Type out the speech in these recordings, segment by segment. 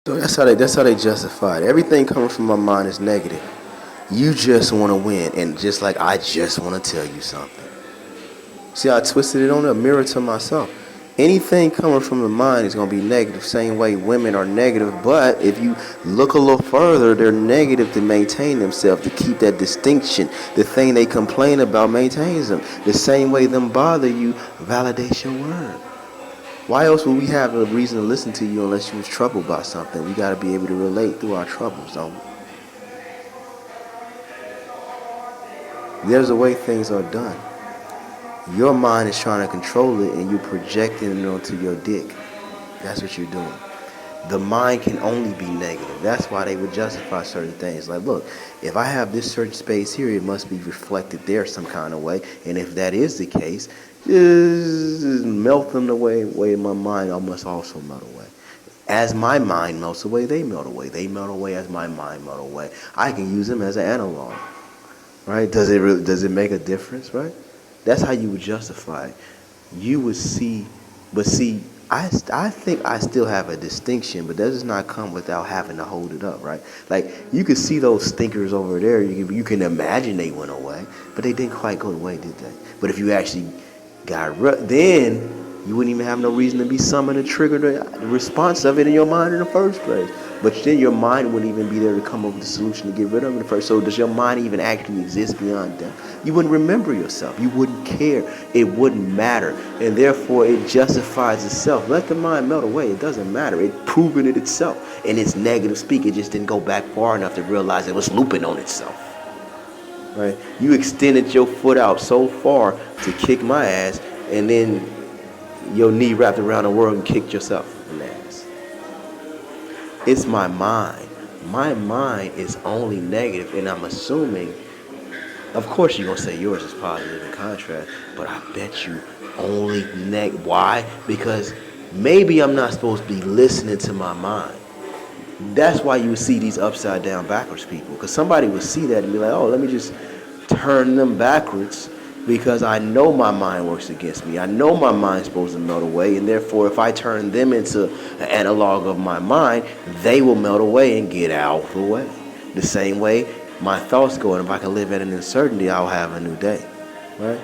So that's how they justify it. Everything coming from my mind is negative. You just want to win, and just like I just want to tell you something. See how I twisted it on a mirror to myself. Anything coming from the mind is going to be negative. Same way women are negative, but if you look a little further, they're negative to maintain themselves, to keep that distinction. The thing they complain about maintains them. The same way them bother you validates your word. Why else would we have a reason to listen to you unless you was troubled by something? We got to be able to relate through our troubles, don't we? There's a way things are done. Your mind is trying to control it and you're projecting it onto your dick. That's what you're doing. The mind can only be negative. That's why they would justify certain things. Like, look, if I have this certain space here, it must be reflected there some kind of way. And if that is the case, just melt them away in my mind. I must also melt away. As my mind melts away, they melt away. They melt away as my mind melt away. I can use them as an analog. Right? Does it make a difference, right? That's how you would justify it. You would see, but see, I think I still have a distinction, but that does not come without having to hold it up, right? Like, you can see those stinkers over there. You can imagine they went away, but they didn't quite go away, did they? But if you actually then you wouldn't even have no reason to be summoned to trigger the response of it in your mind in the first place. But then your mind wouldn't even be there to come up with a solution to get rid of it in the first. So does your mind even actually exist beyond death? You wouldn't remember yourself. You wouldn't care. It wouldn't matter. And therefore it justifies itself. Let the mind melt away. It doesn't matter. It's proven it itself. And its negative speak, it just didn't go back far enough to realize it was looping on itself. Right? You extended your foot out so far to kick my ass, and then your knee wrapped around the world and kicked yourself in the ass. It's my mind. My mind is only negative, and I'm assuming, of course you're going to say yours is positive in contrast, but I bet you only negative. Why? Because maybe I'm not supposed to be listening to my mind. That's why you see these upside down backwards people, because somebody would see that and be like, oh, let me just turn them backwards, because I know my mind works against me. I know my mind's supposed to melt away, and therefore if I turn them into an analog of my mind, they will melt away and get out of the way. The same way my thoughts go, and if I can live at an uncertainty, I'll have a new day. Right?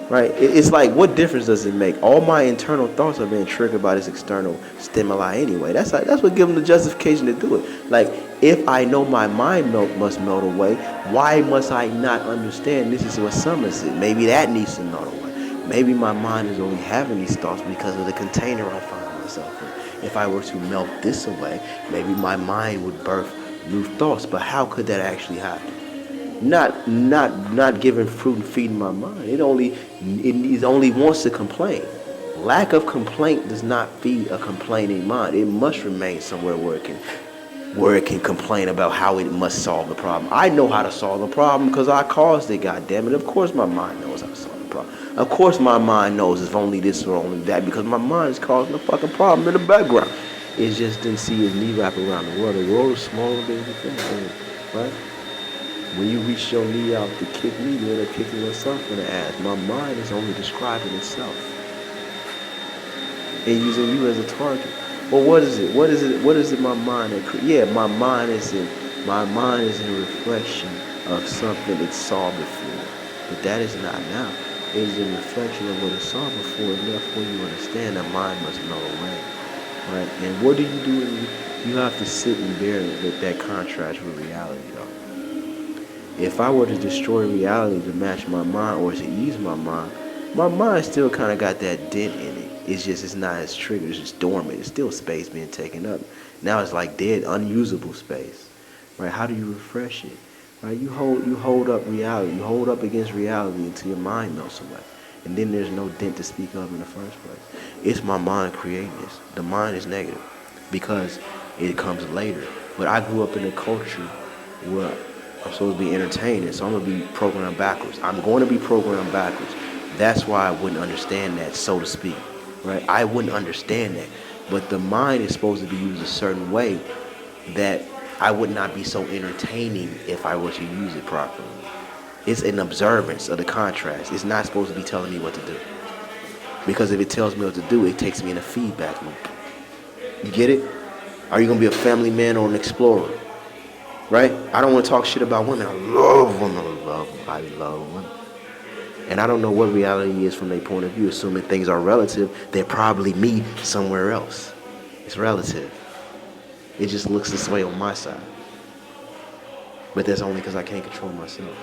Right? It's like, what difference does it make? All my internal thoughts are being triggered by this external stimuli anyway. That's what gives them the justification to do it. Like, if I know my mind must melt away, why must I not understand this is what summons it? Maybe that needs to melt away. Maybe my mind is only having these thoughts because of the container I find myself in. If I were to melt this away, maybe my mind would birth new thoughts. But how could that actually happen? Not giving fruit and feeding my mind. It only wants to complain. Lack of complaint does not feed a complaining mind. It must remain somewhere where it can complain about how it must solve the problem. I know how to solve the problem because I caused it, goddammit. Of course my mind knows how to solve the problem. Of course my mind knows if only this or only that, because my mind is causing the fucking problem in the background. It just didn't see his knee wrap around the world. The world is smaller than you think, right? When you reach your knee out to kick me, you end up kicking yourself in the ass. My mind is only describing itself and using you as a target. Well, what is it? What is it? My mind. My mind is in reflection of something it saw before, but that is not now. It is a reflection of what it saw before, and therefore you understand that mind must melt away, right? And what do? You have to sit and bear with that contrast with reality, though. If I were to destroy reality to match my mind or to ease my mind still kind of got that dent in it. It's not as triggered, it's just dormant. It's still space being taken up. Now it's like dead, unusable space. Right? How do you refresh it? Right? You hold up reality. You hold up against reality until your mind melts away. And then there's no dent to speak of in the first place. It's my mind creating this. The mind is negative because it comes later. But I grew up in a culture where I'm supposed to be entertaining, so I'm going to be programmed backwards. I'm going to be programmed backwards. That's why I wouldn't understand that, so to speak. Right? I wouldn't understand that. But the mind is supposed to be used a certain way that I would not be so entertaining if I were to use it properly. It's an observance of the contrast. It's not supposed to be telling me what to do. Because if it tells me what to do, it takes me in a feedback loop. You get it? Are you going to be a family man or an explorer? Right? I don't want to talk shit about women. I love women. I love women. And I don't know what reality is from their point of view. Assuming things are relative, they're probably me somewhere else. It's relative. It just looks this way on my side. But that's only because I can't control myself.